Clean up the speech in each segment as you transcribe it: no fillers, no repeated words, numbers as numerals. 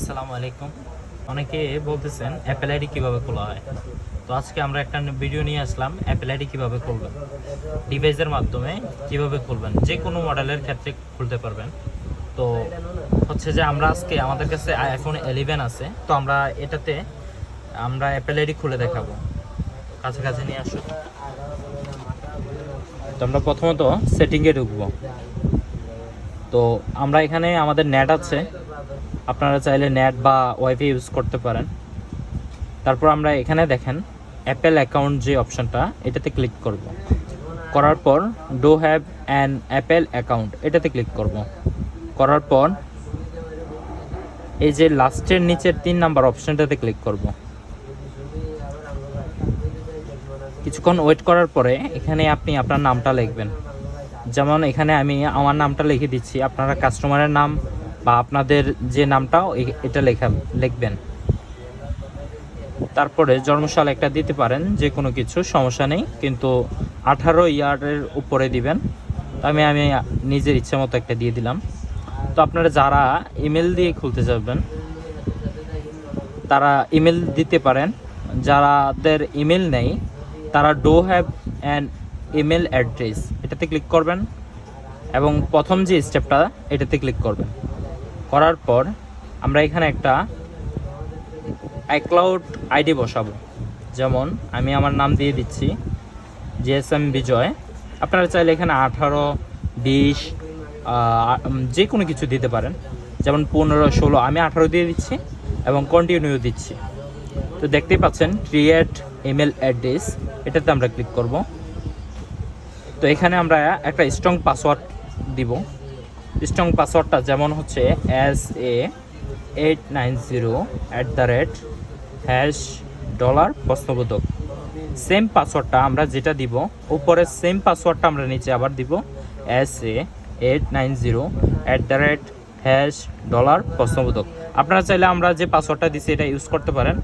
আসসালামু আলাইকুম। অনেকে বলতেছেন অ্যাপেল আইডি কীভাবে খোলা হয়। তো আজকে আমরা একটা ভিডিও নিয়ে আসলাম অ্যাপেল আইডি কীভাবে খুলবেন, ডিভাইসের মাধ্যমে কীভাবে খুলবেন, যে কোনো মডেলের ক্ষেত্রে খুলতে পারবেন। তো হচ্ছে যে আমরা আজকে আমাদের কাছে আইফোন 11 আছে, তো আমরা এটাতে আমরা অ্যাপেল আইডি খুলে দেখাবো। কাছাকাছি নিয়ে আসো। তো আমরা প্রথমত সেটিংয়ে ঢুকবো। তো আমরা এখানে আমাদের নেট আছে, আপনারা চাইলে নেট বা ওয়াইফাই ইউজ করতে পারেন। তারপর আমরা এখানে দেখেন অ্যাপেল অ্যাকাউন্ট যে অপশানটা, এটাতে ক্লিক করব। করার পর do have an Apple account এটাতে ক্লিক করব। করার পর এই যে লাস্টের নিচের 3 নাম্বার অপশানটাতে ক্লিক করব। কিছুক্ষণ ওয়েট করার পরে এখানে আপনি আপনার নামটা লিখবেন। যেমন এখানে আমি আমার নামটা লিখে দিচ্ছি, আপনারা কাস্টমারের নাম বা আপনাদের যে নামটাও এটা লিখবেন। তারপরে জন্মসাল একটা দিতে পারেন, যে কোনো কিছু সমস্যা নেই, কিন্তু 18 ইয়ারের উপরে দিবেন। আমি নিজের ইচ্ছে মতো একটা দিয়ে দিলাম। তো আপনারা যারা ইমেল দিয়ে খুলতে যাবেন তারা ইমেল দিতে পারেন, যাদের ইমেল নেই তারা do have an email address এটাতে ক্লিক করবেন এবং প্রথম যে স্টেপটা এটাতে ক্লিক করবেন। করার পর আমরা এখানে একটা আইক্লাউড আইডি বসাবো। যেমন আমি আমার নাম দিয়ে দিচ্ছি জিএসএম বিজয়। আপনারা চাইলে এখানে 18, 20 যে কোনো কিছু দিতে পারেন, যেমন 15, 16, আমি 18 দিয়ে দিচ্ছি এবং কন্টিনিউ দিচ্ছি। তো দেখতেই পাচ্ছেন ক্রিয়েট ইমেল অ্যাড্রেস এটাতে আমরা ক্লিক করব। তো এখানে আমরা একটা স্ট্রং পাসওয়ার্ড দিব। স্ট্রং পাসওয়ার্ডটা যেমন হচ্ছে SA890 $, সেম পাসওয়ার্ডটা আমরা যেটা দিব উপরে, সেম পাসওয়ার্ডটা আমরা নিচে আবার দিব SA890 $। আপনারা চাইলে আমরা যে পাসওয়ার্ডটা দিচ্ছি এটা ইউজ করতে পারেন,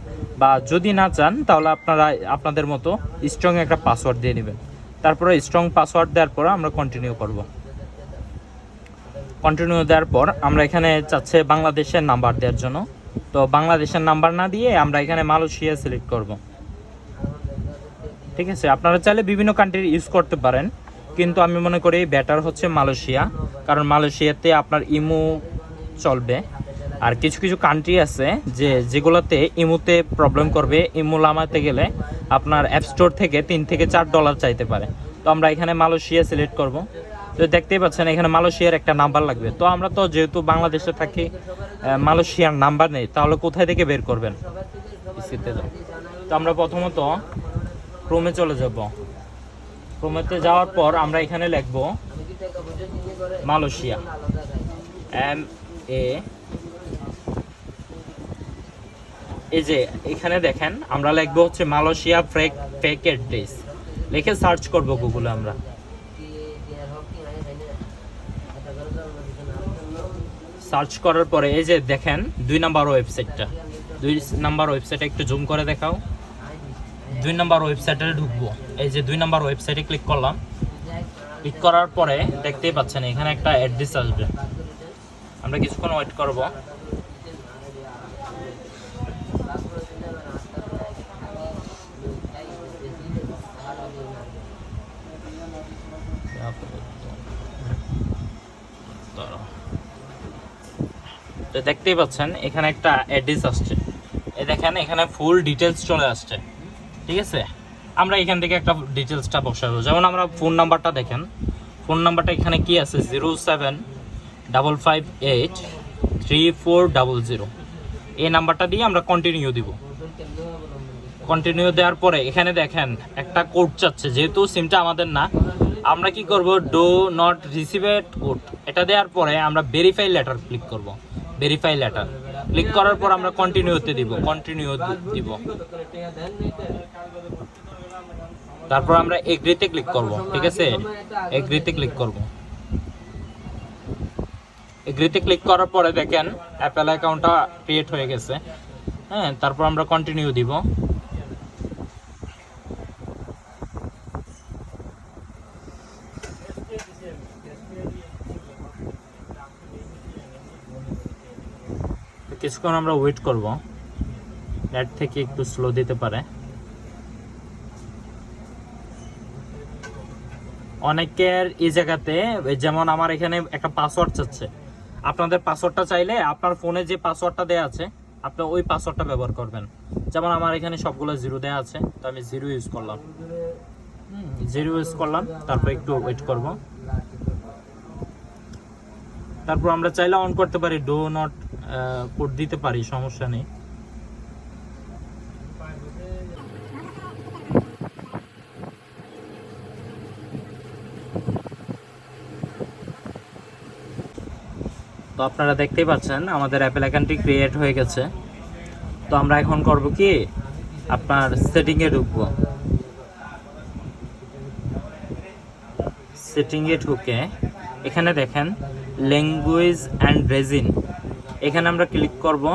বা যদি না চান তাহলে আপনারা আপনাদের মতো স্ট্রং একটা পাসওয়ার্ড দিয়ে নেবেন। তারপরে স্ট্রং পাসওয়ার্ড দেওয়ার পর আমরা কন্টিনিউ করব। কন্টিনিউ দেওয়ার পর আমরা এখানে চাচ্ছে বাংলাদেশের নাম্বার দেওয়ার জন্য, তো বাংলাদেশের নাম্বার না দিয়ে আমরা এখানে মালয়েশিয়া সিলেক্ট করব। ঠিক আছে, আপনারা চাইলে বিভিন্ন কান্ট্রি ইউজ করতে পারেন, কিন্তু আমি মনে করি বেটার হচ্ছে মালয়েশিয়া, কারণ মালয়েশিয়াতে আপনার ইমো চলবে। আর কিছু কিছু কান্ট্রি আছে যেগুলোতে ইমোতে প্রবলেম করবে, ইমো লামাতে গেলে আপনার অ্যাপ স্টোর থেকে $3 থেকে $4 চাইতে পারে। তো আমরা এখানে মালয়েশিয়া সিলেক্ট করব। তো দেখতেই পাচ্ছেন এখানে মালয়েশিয়ার একটা নাম্বার লাগবে। তো আমরা তো যেহেতু বাংলাদেশে থাকি, মালয়েশিয়ার নাম্বার নেই, তাহলে কোথায় থেকে বের করবেন? তো আমরা প্রথমত ক্রোমে চলে যাব। ক্রোমেতে যাওয়ার পর আমরা এখানে লিখব মালয়েশিয়া, MA। এই যে এখানে দেখেন আমরা লিখবো হচ্ছে মালয়েশিয়া ফেক অ্যাড্রেস, লিখে সার্চ করব গুগলে। আমরা সার্চ করার পরে এই যে দেখেন 2 নাম্বার ওয়েবসাইটটা, 2 নাম্বার ওয়েবসাইটে একটু জুম করে দেখাও। 2 নাম্বার ওয়েবসাইটে ঢুকবো। এই যে 2 নাম্বার ওয়েবসাইটে ক্লিক করলাম। ক্লিক করার পরে দেখতেই পাচ্ছেন এখানে একটা অ্যাড্রেস আসবে। আমরা কিছুক্ষণ ওয়েট করব। তো দেখতেই পাচ্ছেন এখানে একটা অ্যাড্রেস আসছে, এই দেখেন এখানে ফুল ডিটেলস চলে আসছে। ঠিক আছে, আমরা এখান থেকে একটা ডিটেলসটা বসাবো। যেমন আমরা ফোন নাম্বারটা দেখেন, ফোন নাম্বারটা এখানে কি আছে 0755834000। এই নাম্বারটা দিয়ে আমরা কন্টিনিউ দিব। কন্টিনিউ দেওয়ার পরে এখানে দেখেন একটা কোড চাচ্ছে, যেহেতু সিমটা আমাদের না, আমরা কি করব ডো নট রিসিভেড কোড এটা দেওয়ার পরে আমরা ভেরিফাই লেটার ক্লিক করব। ভেরিফাই লেটার ক্লিক করার পর আমরা কন্টিনিউতে দিব। তারপর আমরা এগ্রিতে ক্লিক করব। ঠিক আছে, এগ্রিতে ক্লিক করব। এগ্রিতে ক্লিক করার পরে দেখেন অ্যাপেল অ্যাকাউন্টটা ক্রিয়েট হয়ে গেছে। হ্যাঁ, তারপর আমরা কন্টিনিউ দিব। কিছুক্ষণ আমরা ওয়েট করব, নেট থেকে একটু স্লো দিতে পারে। অনেকের এই জায়গাতে, যেমন আমার এখানে একটা পাসওয়ার্ড চাচ্ছে, আপনাদের পাসওয়ার্ডটা চাইলে আপনার ফোনে যে পাসওয়ার্ডটা দেওয়া আছে আপনি ওই পাসওয়ার্ডটা ব্যবহার করবেন। যেমন আমার এখানে সবগুলো 0 দেওয়া আছে, তো আমি 0 ইউজ করলাম। 0 ইউজ করলাম, তারপর একটু ওয়েট করব। তারপর আমরা চাইলে অন করতে পারি, ডো নট কোড দিতে পারি, সমস্যা নেই। তো আপনারা দেখতেই পাচ্ছেন আমাদের অ্যাপেল অ্যাকাউন্টটি ক্রিয়েট হয়ে গেছে। তো আমরা এখন করব কি, আপনার সেটিংয়ে ঢুকবো। সেটিংয়ে ঢুকে এখানে দেখেন ল্যাঙ্গুয়েজ অ্যান্ড রেজিন, এখানে আমরা ক্লিক করব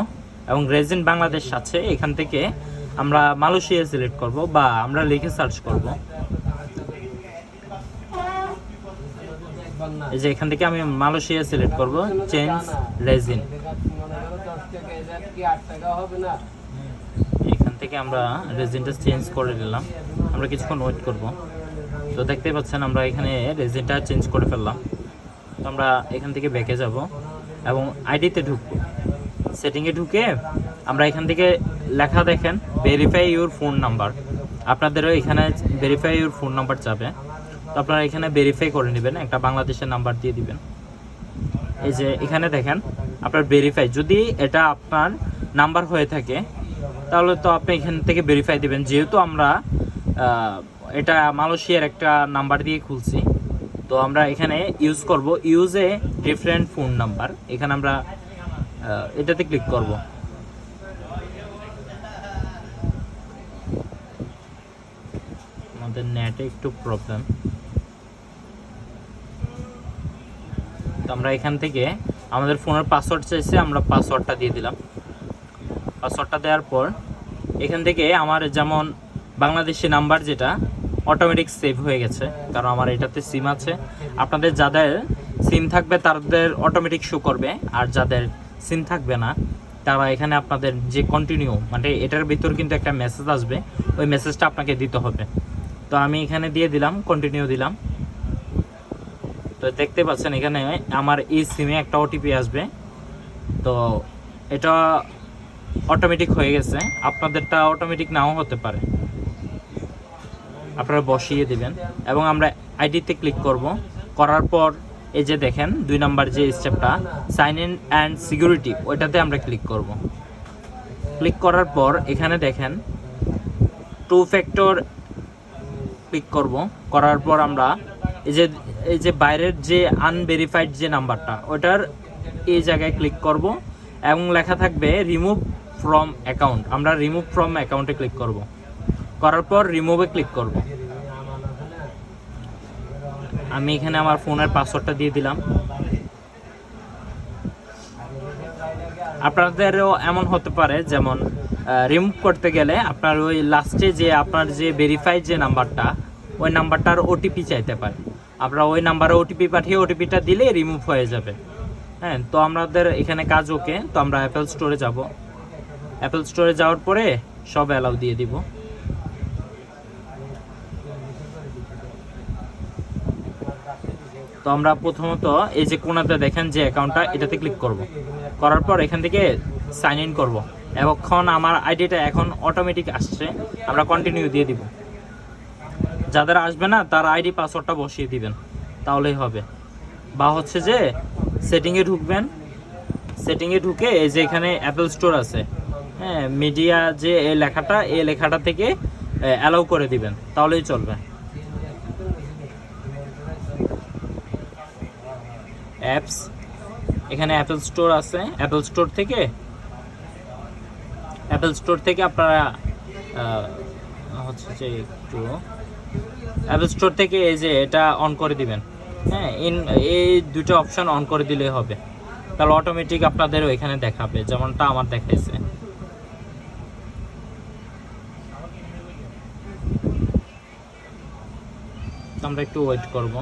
এবং রেজিন বাংলাদেশ আছে, এখান থেকে আমরা মালয়েশিয়া সিলেক্ট করব বা আমরা লিখে সার্চ করব। এই যে এখান থেকে আমি মালয়েশিয়া সিলেক্ট করব, চেঞ্জ রেজিন। এখান থেকে আমরা রেজিনটা চেঞ্জ করে নিলাম। আমরা কিছুক্ষণ ওয়েট করব। তো দেখতেই পাচ্ছেন আমরা এখানে রেজিনটা চেঞ্জ করে ফেললাম। তো আমরা এখান থেকে ব্যাকে যাব এবং আইডিতে ঢুকবো। সেটিংয়ে ঢুকে আমরা এখান থেকে লেখা দেখেন ভেরিফাই ইউর ফোন নাম্বার, আপনাদেরও এখানে ভেরিফাই ইউর ফোন নাম্বার যাবে। তো আপনারা এখানে ভেরিফাই করে নেবেন, একটা বাংলাদেশের নাম্বার দিয়ে দিবেন। এই যে এখানে দেখেন আপনার ভেরিফাই, যদি এটা আপনার নাম্বার হয়ে থাকে তাহলে তো আপনি এখান থেকে ভেরিফাই দিবেন। যেহেতু আমরা এটা মালয়েশিয়ার একটা নাম্বার দিয়ে খুলছি, তো আমরা এখানে ইউজ করব use a different phone number. এখানে আমরা এটাতে ক্লিক করব। আমাদের নেটে একটু প্রবলেম, তো আমরা এখান থেকে আমাদের ফোনের পাসওয়ার্ড চাইছে, আমরা পাসওয়ার্ডটা দিয়ে দিলাম। পাসওয়ার্ডটা দেওয়ার পর এখান থেকে আমার যেমন বাংলাদেশি নাম্বার যেটা অটোমেটিক সেভ হয়ে গেছে, কারণ আমার এটাতে সিম আছে। আপনাদের যাদের সিম থাকবে তাদের অটোমেটিক শো করবে, আর যাদের সিম থাকবে না তারা এখানে আপনাদের যে কন্টিনিউ, মানে এটার ভিতর কিন্তু একটা মেসেজ আসবে, ওই মেসেজটা আপনাকে দিতে হবে। তো আমি এখানে দিয়ে দিলাম, কন্টিনিউ দিলাম। তো দেখতে পাচ্ছেন এখানে আমার এই সিমে একটা ওটিপি আসবে। তো এটা অটোমেটিক হয়ে গেছে, আপনাদেরটা অটোমেটিক নাও হতে পারে, আপনারা বসিয়ে দিবেন। এবং আমরা আইডিতে ক্লিক করব। করার পর এই যে দেখেন 2 নাম্বার যে স্টেপটা সাইন ইন অ্যান্ড সিকিউরিটি, ওইটাতে আমরা ক্লিক করব। ক্লিক করার পর এখানে দেখেন 2 ফ্যাক্টর ক্লিক করব। করার পর আমরা এই যে বাইরের যে আনভেরিফাইড যে নাম্বারটা, ওটার এই জায়গায় ক্লিক করব এবং লেখা থাকবে রিমুভ ফ্রম অ্যাকাউন্ট, আমরা রিমুভ ফ্রম অ্যাকাউন্টে ক্লিক করব। করার পর রিমুভে ক্লিক করব। আমি এখানে আমার ফোনের পাসওয়ার্ডটা দিয়ে দিলাম। আপনাদেরও এমন হতে পারে যেমন রিমুভ করতে গেলে আপনার ওই লাস্টে যে আপনার যে ভেরিফাইড যে নাম্বারটা, ওই নাম্বারটার ওটিপি চাইতে পারে। আপনারা ওই নাম্বারে ওটিপি পাঠিয়ে ওটিপিটা দিলে রিমুভ হয়ে যাবে। হ্যাঁ, তো আমাদের এখানে কাজ ওকে। তো আমরা অ্যাপেল স্টোরে যাব। অ্যাপেল স্টোরে যাওয়ার পরে সব অ্যালাউ দিয়ে দিব। তো আমরা প্রথমত এই যে কোণাতে দেখেন যে অ্যাকাউন্টটা, এটাতে ক্লিক করব। করার পর এখান থেকে সাইন ইন করব। এখন আমার আইডিটা এখন অটোমেটিক আসছে, আমরা কন্টিনিউ দিয়ে দিব। যাদের আসবে না তার আইডি পাসওয়ার্ডটা বসিয়ে দিবেন, তাহলেই হবে। বা হচ্ছে যে সেটিংয়ে ঢুকবেন, সেটিংয়ে ঢুকে এই যে এখানে অ্যাপেল স্টোর আছে, হ্যাঁ, মিডিয়া যে এই লেখাটা থেকে অ্যালাউ করে দিবেন, তাহলেই চলবে। অ্যাপস, এখানে অ্যাপেল স্টোর আছে, অ্যাপেল স্টোর থেকে আপনারা হচ্ছে যে একটু অ্যাপেল স্টোর থেকে এই যে এটা অন করে দিবেন। হ্যাঁ, এই দুটো অপশন অন করে দিলেই হবে, তাহলে অটোমেটিক আপনাদের ওইখানে দেখাবে, যেমনটা আমার দেখাইছে। আমরা একটু ওয়েট করব।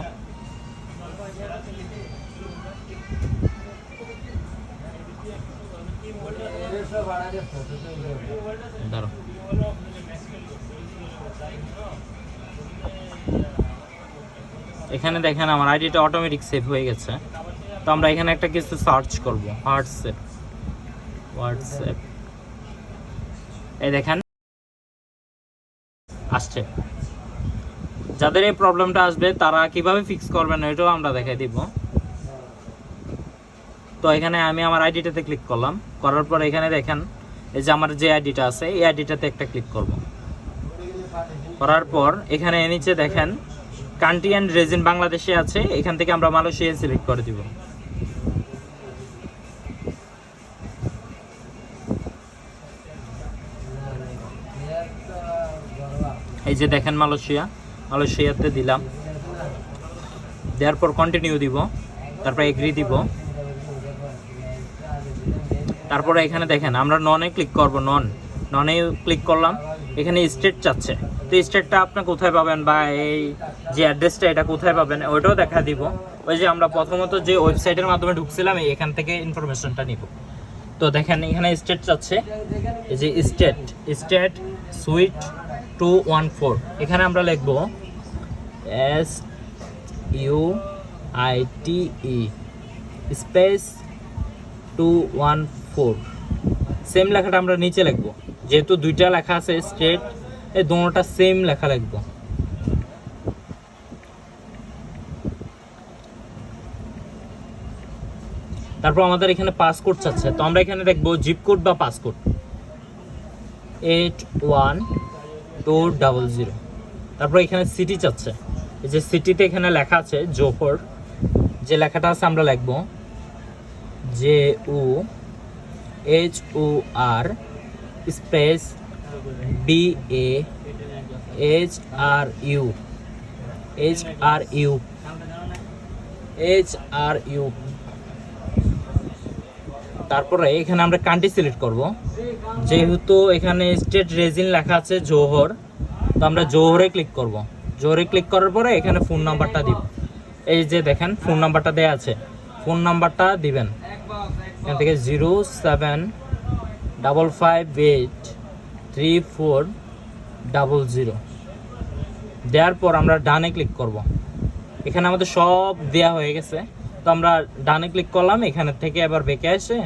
ধরো এখানে দেখেন আমার আইডিটা অটোমেটিক সেভ হয়ে গেছে। তো আমরা এখানে একটা কিছু সার্চ করব, হোয়াটসঅ্যাপ এই দেখেন আসছে। যাদের এই প্রবলেমটা আসবে তারা কিভাবে ফিক্স করবেন এটাও আমরা দেখাই দিব। তো এখানে আমি আমার আইডিটাতে ক্লিক করলাম, করার পর এখানে দেখেন এই যে আমার যে আইডিটা আছে এই আইডিটাতে একটা ক্লিক করব। করার পর এখানে নিচে দেখেন কান্ট্রি অ্যান্ড রিজন বাংলাদেশে আছে, এখান থেকে আমরা মালয়েশিয়া সিলেক্ট করে দিব। এই যে দেখেন মালয়েশিয়াতে দিলাম, দেওয়ার পর কন্টিনিউ দিব, তারপর এগ্রি দিব। তারপরে এখানে দেখেন আমরা ননে ক্লিক করব, ননে ক্লিক করলাম। এখানে স্টেট চাচ্ছে, তো স্টেটটা আপনি কোথায় পাবেন বা এই যে অ্যাড্রেসটা এটা কোথায় পাবেন ওইটাও দেখা দিব। ওই যে আমরা প্রথমত যে ওয়েবসাইটের মাধ্যমে ঢুকছিলাম এখান থেকে ইনফরমেশনটা নিব। তো দেখেন এখানে স্টেট চাচ্ছে, এই যে স্টেট সুইট 214, এখানে আমরা লিখব SUITE স্পেস 214। সেম লেখাটা আমরা নিচে লিখবো, যেহেতু দুইটা লেখা আছে স্টেট, এই দুটোটা সেম লেখা লিখবো। তারপর আমাদের এখানে পাসকোড চাচ্ছে, তো আমরা এখানে দেখবো জিপ কোড বা পাসকোড 81200। তারপর এখানে সিটি চাচ্ছে, এই যে সিটিতে এখানে লেখা আছে জোহর, যে লেখাটা আছে আমরা লিখবো JOHOR স্পেস BAHRU। তারপরে এখানে আমরা কান্ট্রি সিলেক্ট করব, যেহেতু এখানে স্টেট রেজিন লেখা আছে জোহর, তো আমরা জোহরে ক্লিক করব। জোহরে ক্লিক করার পরে এখানে ফোন নাম্বারটা দিব, এই যে দেখেন ফোন নাম্বারটা দেওয়া আছে, ফোন নাম্বারটা দিবেন এখান থেকে 075583400। দেওয়ার পর আমরা ডানে ক্লিক করব। এখানে আমাদের সব দেয়া হয়ে গেছে, তো আমরা ডানে ক্লিক করলাম। এখানে থেকে এবার বেঁকে এসে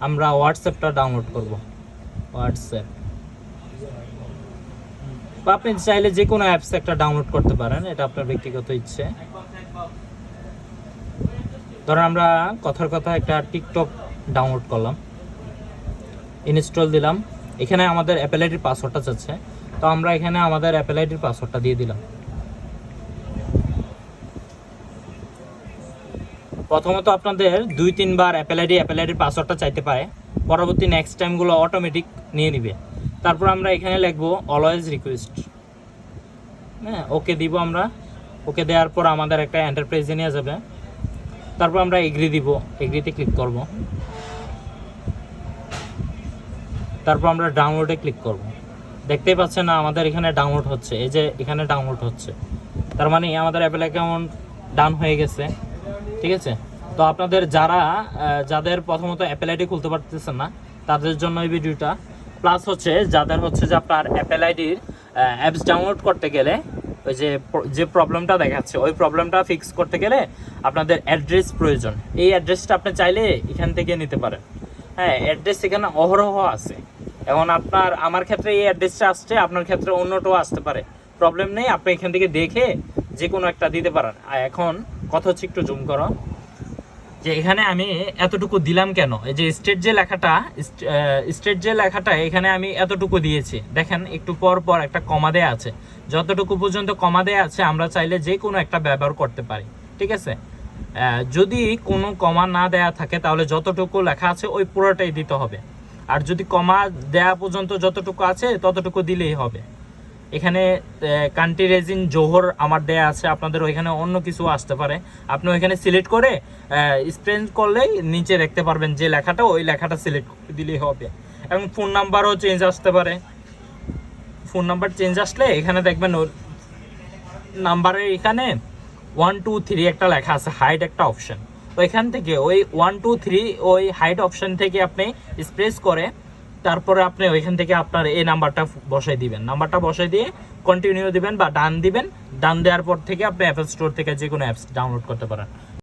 আমরা হোয়াটসঅ্যাপটা ডাউনলোড করব। হোয়াটসঅ্যাপ বা আপনি চাইলে যে কোনো অ্যাপস একটা ডাউনলোড করতে পারেন, এটা আপনার ব্যক্তিগত ইচ্ছে। ধরেন আমরা কথার কথা একটা টিকটক ডাউনলোড করলাম, ইনস্টল দিলাম। এখানে আমাদের অ্যাপেল আইডির পাসওয়ার্ডটা চাচ্ছে, তো আমরা এখানে আমাদের অ্যাপেল আইডির পাসওয়ার্ডটা দিয়ে দিলাম। প্রথমত আপনাদের 2-3 বার অ্যাপেল আইডির পাসওয়ার্ডটা চাইতে পারে, পরবর্তী নেক্সট টাইমগুলো অটোমেটিক নিয়ে নিবে। তারপর আমরা এখানে লিখবো অলওয়েজ রিকোয়েস্ট, হ্যাঁ ওকে দিব আমরা। ওকে দেওয়ার পর আমাদের একটা এন্টারপ্রাইজে নিয়ে যাবে। তারপর আমরা এগ্রি দিব, এগ্রিতে ক্লিক করব। তারপর আমরা ডাউনলোডে ক্লিক করব। দেখতেই পাচ্ছেন না আমাদের এখানে ডাউনলোড হচ্ছে, এই যে এখানে ডাউনলোড হচ্ছে, তার মানে আমাদের অ্যাপেল অ্যাকাউন্ট ডাউন হয়ে গেছে। ঠিক আছে, তো আপনাদের যাদের প্রথমত অ্যাপেল আইডি খুলতে পারতেছেন না তাদের জন্য এই ভিডিওটা। প্লাস হচ্ছে যাদের হচ্ছে যে আপনার অ্যাপেল আইডির অ্যাপস ডাউনলোড করতে গেলে ওই যে প্রবলেমটা দেখাচ্ছে ওই প্রবলেমটা ফিক্স করতে গেলে আপনাদের অ্যাড্রেস প্রয়োজন। এই অ্যাড্রেসটা আপনি চাইলে এখান থেকে নিতে পারেন। হ্যাঁ, অ্যাড্রেস এখানে অহরহ আছে। এখন আমার ক্ষেত্রে এই অ্যাড্রেসটা আসছে, আপনার ক্ষেত্রে অন্যটাও আসতে পারে, প্রবলেম নেই। আপনি এখান থেকে দেখে যে কোনো একটা দিতে পারেন। আর এখন কথা হচ্ছে, একটু জুম করো, যে এখানে আমি এতটুকু দিলাম কেন। এই যে স্টেট যে লেখাটা এখানে আমি এতটুকু দিয়েছি, দেখেন একটু পর পর একটা কমা দেয়া আছে। যতটুকু পর্যন্ত কমা দেয়া আছে আমরা চাইলে যে কোনো একটা ব্যবহার করতে পারি। ঠিক আছে, যদি কোনো কমা না দেয়া থাকে তাহলে যতটুকু লেখা আছে ওই পুরোটাই দিতে হবে। আর যদি কমা দেয়া পর্যন্ত যতটুকু আছে ততটুকু দিলেই হবে। এখানে কান্ট্রি রেজিন জোহর আমার দেয়া আছে, আপনাদের ওইখানে অন্য কিছু আসতে পারে। আপনি ওইখানে সিলেক্ট করে স্পেন্ড করলেই নিচে দেখতে পারবেন যে লেখাটা, ওই লেখাটা সিলেক্ট করে দিলেই হবে। এবং ফোন নাম্বারও চেঞ্জ আসতে পারে। ফোন নাম্বার চেঞ্জ আসলে এখানে দেখবেন ওর নাম্বারের এখানে 1 2 3 একটা লেখা আছে, হাইড একটা অপশন। তো এখান থেকে ওই 1 2 3 ওই হাইড অপশন থেকে আপনি স্প্রেস করে তারপরে আপনি ওইখান থেকে আপনার এই নাম্বারটা বসাই দিবেন, নাম্বারটা বসাই দিয়ে কন্টিনিউ দিবেন বা ডান দিবেন। ডান দেওয়ার পর থেকে আপনি অ্যাপল স্টোর থেকে যে কোনো অ্যাপস ডাউনলোড করতে পারেন।